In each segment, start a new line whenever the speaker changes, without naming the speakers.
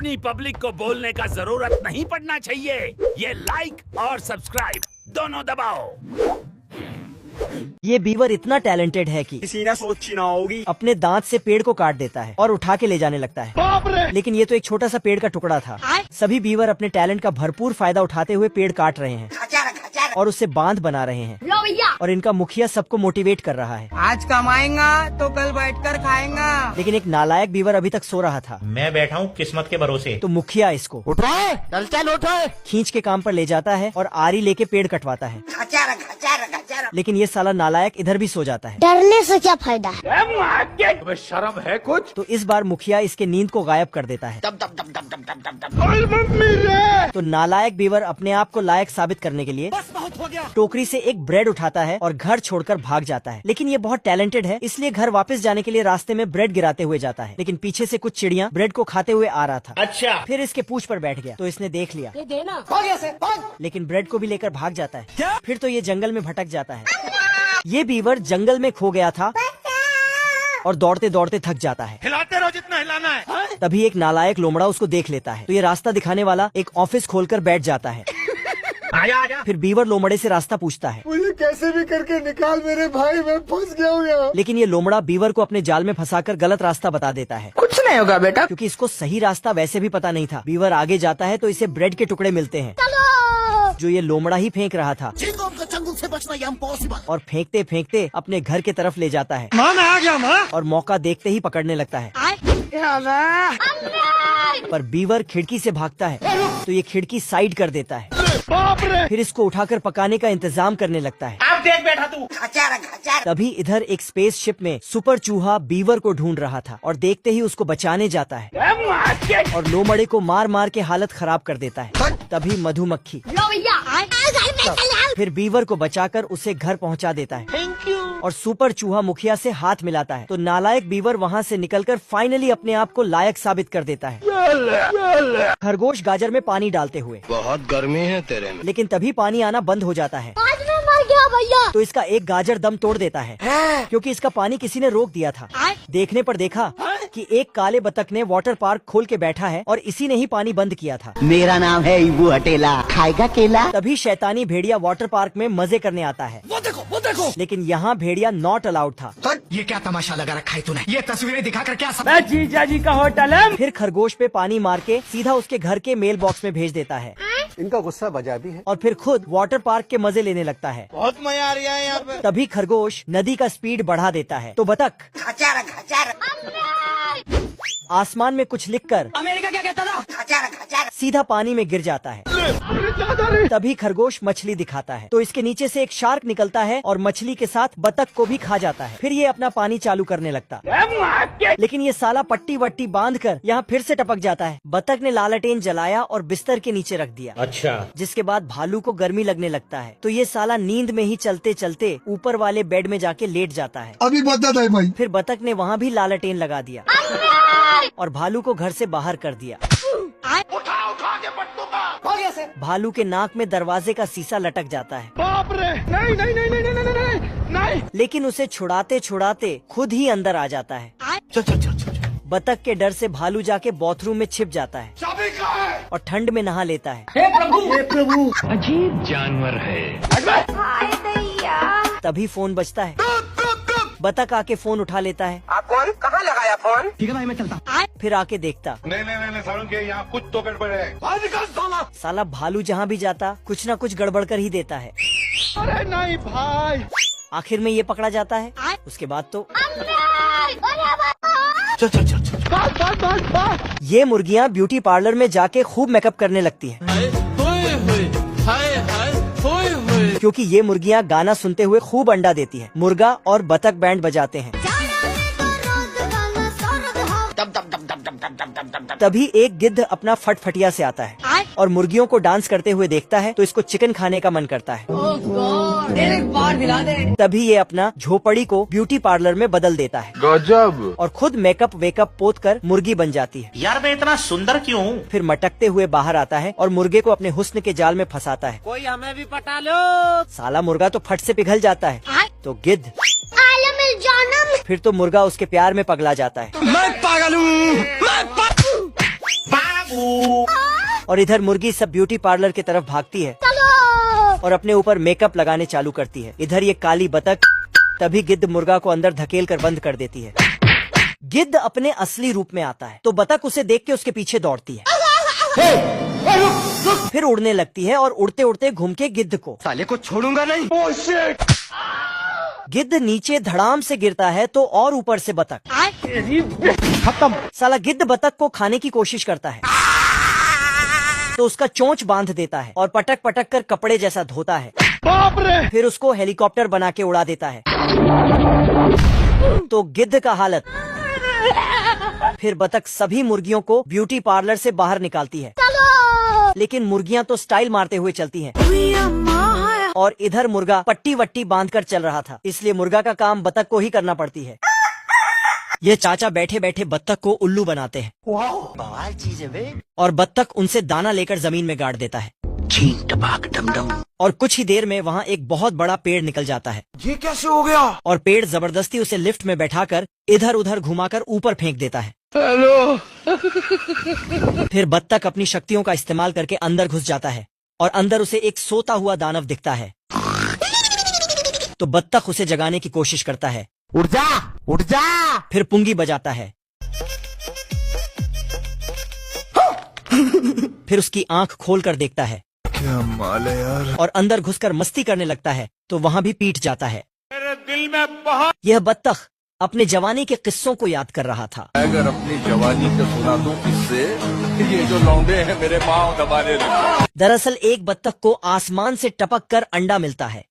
अपनी पब्लिक को बोलने का जरूरत नहीं पड़ना चाहिए। ये लाइक और सब्सक्राइब दोनों दबाओ।
ये बीवर इतना टैलेंटेड है कि
किसी ने सोची ना होगी।
अपने दांत से पेड़ को काट देता है और उठा के ले जाने लगता है। लेकिन ये तो एक छोटा सा पेड़ का टुकड़ा था। सभी बीवर अपने टैलेंट का भरपूर फायदा उठाते हुए पेड़ काट रहे हैं और उससे बांध बना रहे हैं। और इनका मुखिया सबको मोटिवेट कर रहा है।
आज कमाएगा तो कल बैठकर खाएगा।
लेकिन एक नालायक बीवर अभी तक सो रहा था।
मैं बैठा हूँ किस्मत के भरोसे।
तो मुखिया इसको
उठाए चल उठाए
खींच के काम पर ले जाता है और आरी लेके पेड़ कटवाता है। लेकिन ये साला नालायक इधर भी सो जाता है।
डरने से क्या फायदा है?
तुम्हें शर्म है कुछ?
तो इस बार मुखिया इसके नींद को गायब कर देता है। तो नालायक बीवर अपने आप को लायक साबित करने के लिए टोकरी से एक ब्रेड उठाता है और घर छोड़कर भाग जाता है। लेकिन ये बहुत टैलेंटेड है, इसलिए घर वापस जाने के लिए रास्ते में ब्रेड गिराते हुए जाता है। लेकिन पीछे से कुछ चिड़िया ब्रेड को खाते हुए आ रहा था।
अच्छा।
फिर इसके पूंछ पर बैठ गया तो इसने देख लिया। लेकिन ब्रेड को भी लेकर भाग जाता है। फिर तो ये जंगल में भटक जाता है। ये बीवर जंगल में खो गया था और दौड़ते दौड़ते थक जाता है।
हिलाते रहो जितना हिलाना है।
तभी एक नालायक लोमड़ा उसको देख लेता है। तो ये रास्ता दिखाने वाला एक ऑफिस खोलकर बैठ जाता है।
आजा।
फिर बीवर लोमड़े से रास्ता पूछता है।
मुझे कैसे भी करके निकाल मेरे भाई, मैं फंस गया हूँ यहाँ।
लेकिन ये लोमड़ा बीवर को अपने जाल में फंसाकर गलत रास्ता बता देता है।
कुछ नहीं होगा बेटा,
क्योंकि इसको सही रास्ता वैसे भी पता नहीं था। बीवर आगे जाता है तो इसे ब्रेड के टुकड़े मिलते हैं जो ये लोमड़ा ही फेंक रहा था।
जंगल से बचना इम्पॉसिबल।
और फेंकते फेंकते अपने घर के तरफ ले जाता है।
माँ मैं आ गया माँ।
और मौका देखते ही पकड़ने लगता है। पर बीवर खिड़की से भागता है तो ये खिड़की साइड कर देता है।
बाप रे।
फिर इसको उठाकर पकाने का इंतजाम करने लगता है।
अब देख बैठा तू।
तभी इधर एक स्पेस शिप में सुपर चूहा बीवर को ढूंढ रहा था और देखते ही उसको बचाने जाता है और लोमड़े को मार मार के हालत खराब कर देता है। तभी मधुमक्खी फिर बीवर को बचाकर उसे घर पहुंचा देता है।
Thank you.
और सुपर चूहा मुखिया से हाथ मिलाता है। तो नालायक बीवर वहाँ से निकलकर फाइनली अपने आप को लायक साबित कर देता है। खरगोश गाजर में पानी डालते हुए।
बहुत गर्मी है तेरे में।
लेकिन तभी पानी आना बंद हो जाता है।
आज मैं मर गया भैया।
तो इसका एक गाजर दम तोड़ देता है क्योंकि इसका पानी किसी ने रोक दिया था। देखने पर देखा कि एक काले बतख ने वाटर पार्क खोल के बैठा है और इसी ने ही पानी बंद किया था।
मेरा नाम है इबू हटेला, खाएगा केला।
तभी शैतानी भेड़िया वाटर पार्क में मजे करने आता है।
वो देखो।
लेकिन यहाँ भेड़िया नॉट अलाउड था।
ये क्या तमाशा लगा रखा है तूने? ये तस्वीरें दिखाकर क्या
मैं जीजा जी का होटल है।
फिर खरगोश पे पानी मार के सीधा उसके घर के मेल बॉक्स में भेज देता है।
इनका गुस्सा बजा भी है।
और फिर खुद वाटर पार्क के मजे लेने लगता है।
बहुत मजा आ रहा है यहाँ पे।
तभी खरगोश नदी का स्पीड बढ़ा देता है। तो बतख आसमान में कुछ लिखकर
अमेरिका क्या कहता था?
सीधा पानी में गिर जाता है। तभी खरगोश मछली दिखाता है तो इसके नीचे से एक शार्क निकलता है और मछली के साथ बतख को भी खा जाता है। फिर ये अपना पानी चालू करने लगता है। लेकिन ये साला पट्टी वट्टी बांध कर यहाँ फिर से टपक जाता है। बतख ने लालटेन जलाया और बिस्तर के नीचे रख दिया।
अच्छा।
जिसके बाद भालू को गर्मी लगने लगता है तो ये साला नींद में ही चलते चलते ऊपर वाले बेड में जाके लेट जाता है।
अभी बता दे भाई।
फिर बतख ने वहाँ भी लालटेन लगा दिया और भालू को घर से बाहर कर दिया।
उठा के पट्टू का।
भालू के नाक में दरवाजे का शीशा लटक जाता है।
बाप रे। नहीं।
लेकिन उसे छुड़ाते छुड़ाते खुद ही अंदर आ जाता है।
चल।
बतख के डर से भालू जाके बाथरूम में छिप जाता है
चाबी कहाँ है?
और ठंड में नहा लेता है।
हे प्रभु।
अजीब जानवर है।
तभी फोन बजता है। बतख आके फोन उठा लेता है।
आप कौन? कहाँ लगाया फोन?
ठीक है भाई मैं चलता।
फिर आके देखता
नहीं सारुण के यहाँ कुछ तो गड़बड़ है।
साला भालू जहाँ भी जाता कुछ न कुछ गड़बड़ कर ही देता है।
अरे नहीं भाई।
आखिर में ये पकड़ा जाता है। उसके बाद तो
चल।
ये मुर्गियाँ ब्यूटी पार्लर में जाके खूब मेकअप करने लगती हैं। क्योंकि ये मुर्गियाँ गाना सुनते हुए खूब अंडा देती हैं। मुर्गा और बतख बैंड बजाते हैं। तभी एक गिद्ध अपना फटफटिया से आता है और मुर्गियों को डांस करते हुए देखता है तो इसको चिकन खाने का मन करता है।
एक बार मिला दे।
तभी ये अपना झोपड़ी को ब्यूटी पार्लर में बदल देता है।
गजब।
और खुद मेकअप वेकअप पोत कर मुर्गी बन जाती है।
यार मैं इतना सुंदर क्यों हूँ?
फिर मटकते हुए बाहर आता है और मुर्गे को अपने हुस्न के जाल में फंसाता है।
कोई हमें भी पटा लो।
साला मुर्गा तो फट से पिघल जाता है। तो गिद्ध फिर तो मुर्गा उसके प्यार में पगला जाता है।
मैं पागल हूँ।
और इधर मुर्गी सब ब्यूटी पार्लर की तरफ भागती है और अपने ऊपर मेकअप लगाने चालू करती है। इधर ये काली बतख तभी गिद्ध मुर्गा को अंदर धकेल कर बंद कर देती है। गिद्ध अपने असली रूप में आता है तो बतख उसे देख के उसके पीछे दौड़ती है, फिर उड़ने लगती है और उड़ते उड़ते घूम के गिद्ध को
साले को छोड़ूंगा नहीं।
गिद्ध नीचे धड़ाम से गिरता है तो और ऊपर से बतख खत्म। साला गिद्ध बतख को खाने की कोशिश करता है तो उसका चोंच बांध देता है और पटक पटक कर कपड़े जैसा धोता है।
बाप रे।
फिर उसको हेलीकॉप्टर बना के उड़ा देता है तो गिद्ध का हालत। फिर बतख सभी मुर्गियों को ब्यूटी पार्लर से बाहर निकालती है, लेकिन मुर्गियां तो स्टाइल मारते हुए चलती हैं। और इधर मुर्गा पट्टी वट्टी बांध कर चल रहा था, इसलिए मुर्गा का काम बतख को ही करना पड़ती है। ये चाचा बैठे बैठे बत्तख को उल्लू बनाते हैं।
बवाल चीज है बे।
और बत्तख उनसे दाना लेकर जमीन में गाड़ देता है। और कुछ ही देर में वहाँ एक बहुत बड़ा पेड़ निकल जाता है।
ये कैसे हो गया?
और पेड़ जबरदस्ती उसे लिफ्ट में बैठाकर इधर उधर घुमाकर ऊपर फेंक देता है।
हेलो।
फिर बत्तख अपनी शक्तियों का इस्तेमाल करके अंदर घुस जाता है और अंदर उसे एक सोता हुआ दानव दिखता है। तो बत्तख उसे जगाने की कोशिश करता है।
उठ जा, उठ जा।
फिर पुंगी बजाता है। फिर उसकी आंख खोलकर देखता है।
क्या माल है यार।
और अंदर घुसकर मस्ती करने लगता है तो वहाँ भी पीट जाता है।
मेरे दिल में बहुत।
यह बत्तख अपने जवानी के किस्सों को याद कर रहा था।
अगर अपनी जवानी के सुना दूं किससे, ये जो लौंडे हैं मेरे पाँव दबाने लगे।
दरअसल एक बत्तख को आसमान से टपक कर अंडा मिलता है,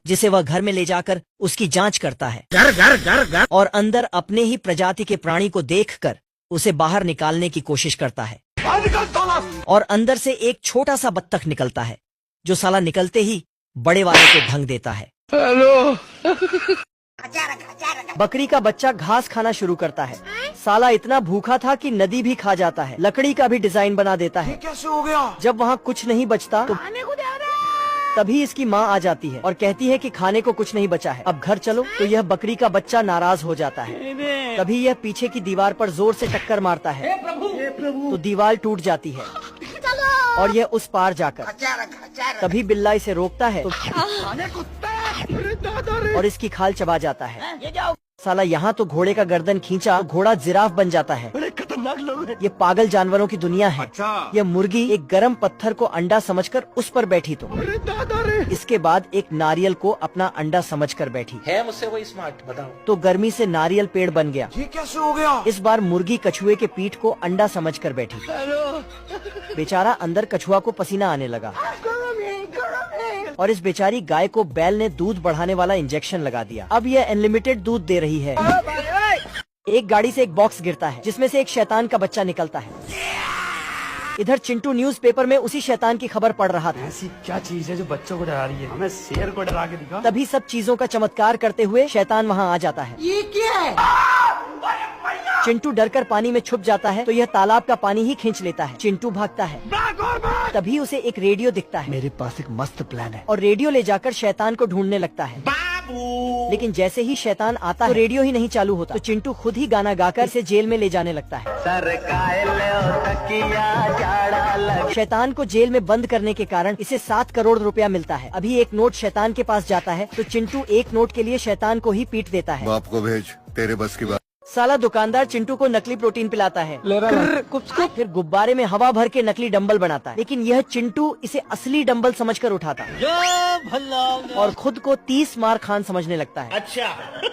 जिसे वह घर में ले जाकर उसकी जांच करता है। घर। और अंदर अपने ही प्रजाति के प्राणी को देखकर उसे बाहर निकालने की कोशिश करता है। और अंदर से एक छोटा सा बत्तख निकलता है, जो साला निकलते ही बड़े वाले को भंग देता है।
हेलो।
बकरी का बच्चा घास खाना शुरू करता है। साला इतना भूखा था कि नदी भी खा जाता है। लकड़ी का भी डिजाइन बना देता है।
कैसे हो गया?
जब वहाँ कुछ नहीं बचता तो तभी इसकी माँ आ जाती है और कहती है कि खाने को कुछ नहीं बचा है, अब घर चलो। तो यह बकरी का बच्चा नाराज हो जाता है। तभी यह पीछे की दीवार पर जोर से टक्कर मारता है तो दीवार टूट जाती है और यह उस पार जाकर तभी बिल्ला इसे रोकता है और इसकी खाल चबा जाता है। साला यहाँ तो घोड़े का गर्दन खींचा तो घोड़ा जिराफ बन जाता है।
बड़े खतरनाक लोग हैं।
ये पागल जानवरों की दुनिया है। यह मुर्गी एक गर्म पत्थर को अंडा समझकर उस पर बैठी तो इसके बाद एक नारियल को अपना अंडा समझकर बैठी।
है मुझसे कोई स्मार्ट, बताओ।
तो गर्मी से नारियल पेड़ बन गया।
ये कैसे हो गया?
इस बार मुर्गी कछुए के पीठ को अंडा समझकर बैठी। बेचारा अंदर कछुआ को पसीना आने लगा और इस बेचारी गाय को बैल ने दूध बढ़ाने वाला इंजेक्शन लगा दिया। अब यह अनलिमिटेड दूध दे रही है। एक गाड़ी से एक बॉक्स गिरता है जिसमें से एक शैतान का बच्चा निकलता है। इधर चिंटू न्यूज़पेपर में उसी शैतान की खबर पढ़ रहा था।
ऐसी क्या चीज है जो बच्चों को डरा रही है? हमें शेर को डरा के दिखा।
तभी सब चीजों का चमत्कार करते हुए शैतान वहाँ आ जाता है।
ये क्या है?
चिंटू डरकर पानी में छुप जाता है तो यह तालाब का पानी ही खींच लेता है। चिंटू भागता है। तभी उसे एक रेडियो दिखता है।
मेरे पास एक मस्त प्लान है।
और रेडियो ले जाकर शैतान को ढूंढने लगता है। लेकिन जैसे ही शैतान आता है तो रेडियो ही नहीं चालू होता। तो चिंटू खुद ही गाना गाकर इसे जेल में ले जाने लगता है। शैतान को जेल में बंद करने के कारण इसे 7 करोड़ रुपया मिलता है। अभी एक नोट शैतान के पास जाता है तो चिंटू एक नोट के लिए शैतान को ही पीट देता है।
बाप को भेज, तेरे बस की बात।
साला दुकानदार चिंटू को नकली प्रोटीन पिलाता है। फिर गुब्बारे में हवा भर के नकली डंबल बनाता है, लेकिन यह चिंटू इसे असली डंबल समझकर उठाता है और खुद को 30 मार खान समझने लगता है।
अच्छा।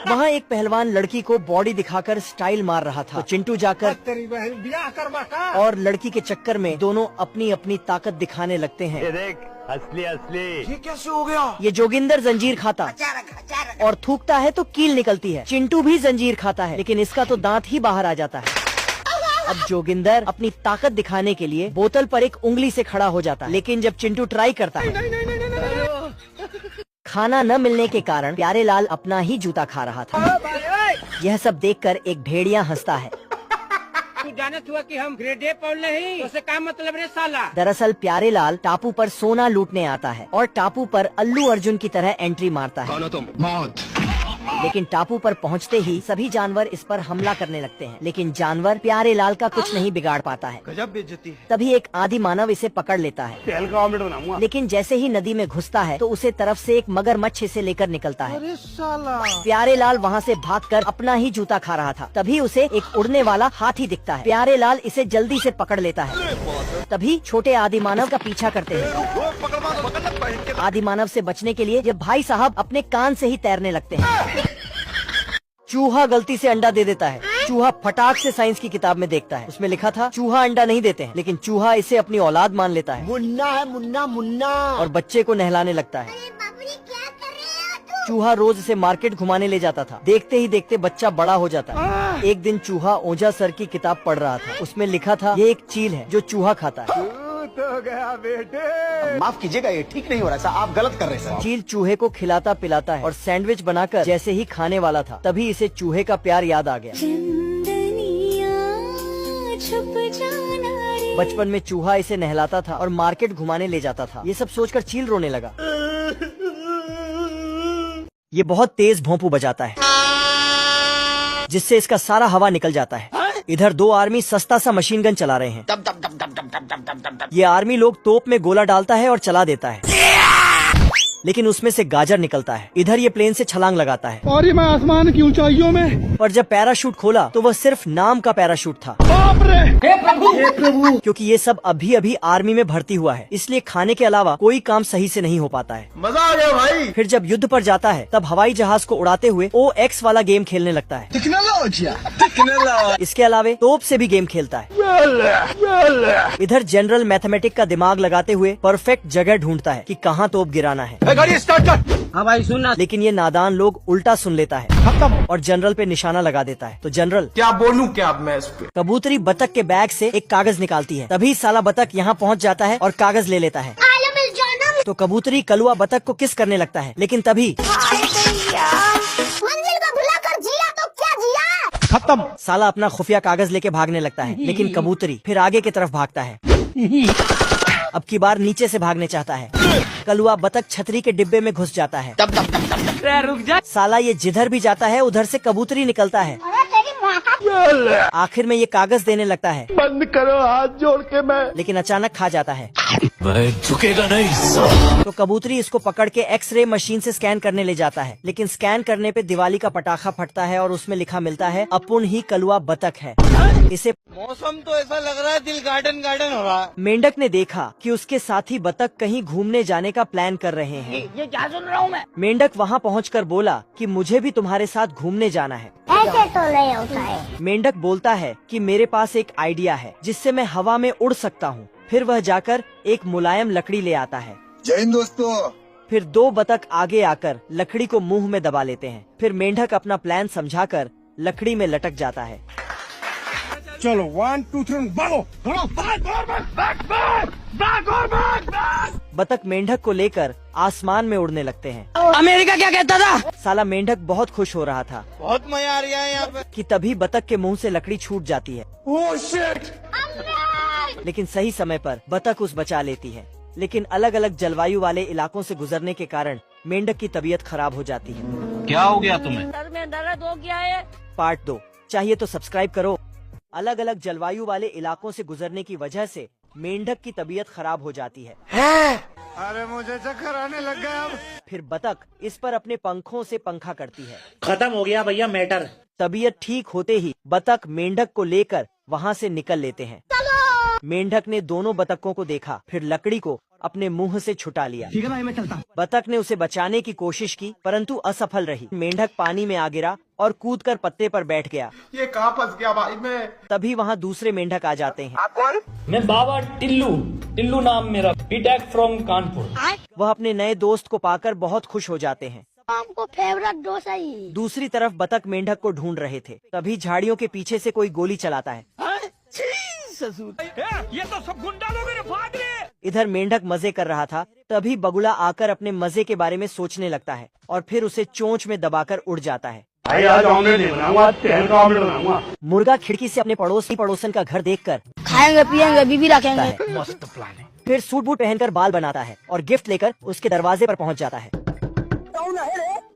वहाँ एक पहलवान लड़की को बॉडी दिखाकर स्टाइल मार रहा था। तो चिंटू जाकर
तेरी बहन ब्याह करवा
और लड़की के चक्कर में दोनों अपनी अपनी ताकत दिखाने लगते हैं।
देख असली असली। ये कैसे हो गया?
ये जोगिंदर जंजीर खाता और थूकता है तो कील निकलती है। चिंटू भी जंजीर खाता है, लेकिन इसका तो दांत ही बाहर आ जाता है। अब जोगिंदर अपनी ताकत दिखाने के लिए बोतल पर एक उंगली से खड़ा हो जाता है, लेकिन जब चिंटू ट्राई करता है खाना न मिलने के कारण प्यारे लाल अपना ही जूता खा रहा था। यह सब देखकर एक भेड़िया हंसता है।
तू जानत हुआ कि हम ग्रेड ए पढ़ नहीं, उससे क्या मतलब रे साला?
दरअसल प्यारे लाल टापू पर सोना लूटने आता है और टापू पर अल्लू अर्जुन की तरह एंट्री मारता है।
तुम मौत।
लेकिन टापू पर पहुंचते ही सभी जानवर इस पर हमला करने लगते हैं, लेकिन जानवर प्यारे लाल का कुछ नहीं बिगाड़ पाता है।
गजब बेइज्जती है।
तभी एक आदि मानव इसे पकड़ लेता है,
तेल का ऑमलेट बनाऊंगा।
लेकिन जैसे ही नदी में घुसता है तो उसे तरफ से एक मगरमच्छ इसे लेकर निकलता है।
अरे साला।
प्यारे लाल वहाँ से भागकर अपना ही जूता खा रहा था। तभी उसे एक उड़ने वाला हाथी दिखता है। प्यारे लाल इसे जल्दी से पकड़ लेता है। तभी छोटे आदि मानव का पीछा करते हैं। आदि मानव से बचने के लिए ये भाई साहब अपने कान से ही तैरने लगते हैं। चूहा गलती से अंडा दे देता है। चूहा फटाक से साइंस की किताब में देखता है, उसमें लिखा था चूहा अंडा नहीं देते हैं, लेकिन चूहा इसे अपनी औलाद मान लेता है।
मुन्ना है मुन्ना मुन्ना।
और बच्चे को नहलाने लगता है। चूहा रोज इसे मार्केट घुमाने ले जाता था। देखते ही देखते बच्चा बड़ा हो जाता है। एक दिन चूहा ओझा सर की किताब पढ़ रहा था, उसमें लिखा था ये एक चील है जो चूहा खाता है।
तो गया बेटे। माफ कीजिएगा, ये ठीक नहीं हो रहा सर, आप गलत कर रहे हैं सर।
चील चूहे को खिलाता पिलाता है और सैंडविच बनाकर जैसे ही खाने वाला था तभी इसे चूहे का प्यार याद आ गया। बचपन में चूहा इसे नहलाता था और मार्केट घुमाने ले जाता था। ये सब सोचकर चील रोने लगा। ये बहुत तेज भोंपू बजाता है जिससे इसका सारा हवा निकल जाता है। इधर दो आर्मी सस्ता सा मशीन गन चला रहे हैं। ये आर्मी लोग तोप में गोला डालता है और चला देता है, लेकिन उसमें से गाजर निकलता है। इधर ये प्लेन से छलांग लगाता है
और ये मैं आसमान की ऊंचाइयों में।
पर जब पैराशूट खोला तो वह सिर्फ नाम का पैराशूट था।
बाप रे। हे प्रभु।
क्योंकि ये सब अभी अभी आर्मी में भर्ती हुआ है, इसलिए खाने के अलावा कोई काम सही से नहीं हो पाता है।
मजा आ गया भाई।
फिर जब युद्ध पर जाता है तब हवाई जहाज को उड़ाते हुए OX वाला गेम खेलने लगता है। इसके अलावा तोप से भी गेम खेलता है। इधर जनरल मैथमेटिक का दिमाग लगाते हुए परफेक्ट जगह ढूंढता है कि कहाँ तोप गिराना है।
गाड़ी स्टार्ट कर।
हाँ भाई सुनना।
लेकिन ये नादान लोग उल्टा सुन लेता है और जनरल पे निशाना लगा देता है। तो जनरल
क्या बोलूं क्या मैं इस पे।
कबूतरी बतख के बैग से एक कागज निकालती है। तभी साला बतख यहाँ पहुँच जाता है और कागज ले लेता है। तो कबूतरी कलुआ बतख को किस करने लगता है, लेकिन तभी
मंजिल को भुलाकर जिया तो क्या जिया।
खत्म।
साला अपना खुफिया कागज लेके भागने लगता है, लेकिन कबूतरी फिर आगे की तरफ भागता है। अब की बार नीचे से भागने चाहता है। कलुआ बतख छतरी के डिब्बे में घुस जाता है।
रुक जा।
साला ये जिधर भी जाता है उधर से कबूतरी निकलता है। आखिर में ये कागज देने लगता है।
बंद करो हाथ जोड़ के मैं।
लेकिन अचानक खा जाता है।
झुकेगा नहीं।
तो कबूतरी इसको पकड़ के एक्सरे मशीन से स्कैन करने ले जाता है, लेकिन स्कैन करने पे दिवाली का पटाखा फटता है और उसमें लिखा मिलता है अपुन ही कलुआ बतख है। इसे
मौसम तो ऐसा लग रहा है दिल गार्डन गार्डन हो रहा है।
मेंढक ने देखा कि उसके साथी बतख कहीं घूमने जाने का प्लान कर रहे हैं।
ये क्या सुन रहा हूँ मैं।
मेंढक वहाँ पहुँचकर बोला कि मुझे भी तुम्हारे साथ घूमने जाना है।
ऐसे तो नहीं होता है।
मेंढक बोलता है कि मेरे पास एक आइडिया है जिससे मैं हवा में उड़ सकता हूँ। फिर वह जाकर एक मुलायम लकड़ी ले आता है।
जय हिंद दोस्तों।
फिर दो बतख आगे आकर लकड़ी को मुंह में दबा लेते हैं। फिर मेंढक अपना प्लान समझाकर लकड़ी में लटक जाता है।
चलो 1 2 3 भागो।
बतख मेंढक को लेकर आसमान में उड़ने लगते हैं।
अमेरिका क्या कहता था।
साला मेंढक बहुत खुश हो रहा था
बहुत मजा आ रहा है यहाँ पे।
कि तभी बतख के मुंह से लकड़ी छूट जाती है।
Oh shit.
लेकिन सही समय पर बतख उस बचा लेती है। लेकिन अलग अलग जलवायु वाले इलाकों से गुजरने के कारण मेंढक की तबीयत खराब हो जाती है।
क्या हो गया तुम्हें?
सर में दर्द हो गया है।
पार्ट 2 चाहिए तो सब्सक्राइब करो। अलग अलग जलवायु वाले इलाकों से गुजरने की वजह से मेंढक की तबीयत खराब हो जाती है।
अरे मुझे चक्कर आने लग गया अब।
फिर बतख इस पर अपने पंखों से पंखा करती है।
खत्म हो गया भैया मैटर।
तबीयत ठीक होते ही बतख मेंढक को लेकर वहाँ से निकल लेते हैं। मेंढक ने दोनों बतखों को देखा, फिर लकड़ी को अपने मुंह से छुटा लिया।
ठीक है भाई मैं चलता हूँ।
बतख ने उसे बचाने की कोशिश की परंतु असफल रही। मेंढक पानी में आ गिरा और कूदकर पत्ते पर बैठ गया।
ये कहाँ फंस गया भाई मैं।
तभी वहाँ दूसरे मेंढक आ जाते हैं।
आप कौन।
मैं बाबा टिल्लू नाम मेरा, बीटेक फ्रॉम कानपुर।
वह अपने नए दोस्त को पाकर बहुत खुश हो जाते हैं।
हमको फेवरेट डोसा ही।
दूसरी तरफ बतख मेंढक को ढूंढ रहे थे। तभी झाड़ियों के पीछे से कोई गोली चलाता है।
ये तो सब गुंडा लोग भाग रहे।
इधर मेंढक मजे कर रहा था, तभी बगुला आकर अपने मजे के बारे में सोचने लगता है और फिर उसे चोंच में दबाकर उड़ जाता है।
भाई आज ऑमलेट नहीं बनाऊंगा, आज तेल का ऑमलेट बनाऊंगा।
मुर्गा खिड़की से अपने पड़ोसन का घर देखकर
खाएंगे पिएंगे बीबी रखेंगे।
मस्त प्लान है। फिर सूट बूट पहनकर बाल बनाता है और गिफ्ट लेकर उसके दरवाजे पर पहुंच जाता है।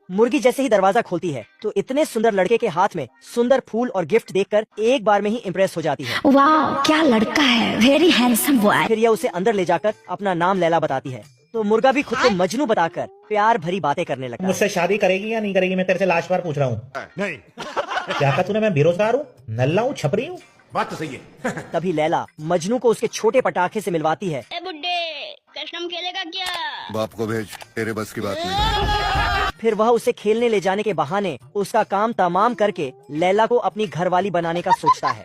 मुर्गी जैसे ही दरवाजा खोलती है तो इतने सुंदर लड़के के हाथ में सुंदर फूल और गिफ्ट देखकर एक बार में ही इम्प्रेस हो जाती है।
वाह क्या लड़का है, वेरी हैंडसम बॉय।
फिर यह उसे अंदर ले जाकर अपना नाम लैला बताती है तो मुर्गा भी खुद को मजनू बताकर प्यार भरी बातें करने लगता है।
मुझसे शादी करेगी या नहीं करेगी, मैं तेरे से लास्ट बार पूछ रहा हूँ।
नहीं,
क्या कहा तूने? मैं बेरोजगार हूँ, नल्ला हूँ, छपरी हूँ?
बात तो सही है।
तभी लैला मजनू को उसके छोटे पटाखे से मिलवाती है।
ए बुड्ढे, कस्टम खेलेगा क्या?
बाप को भेज, तेरे बस की बात नहीं।
फिर वह उसे खेलने ले जाने के बहाने उसका काम तमाम करके लैला को अपनी घरवाली बनाने का सोचता है।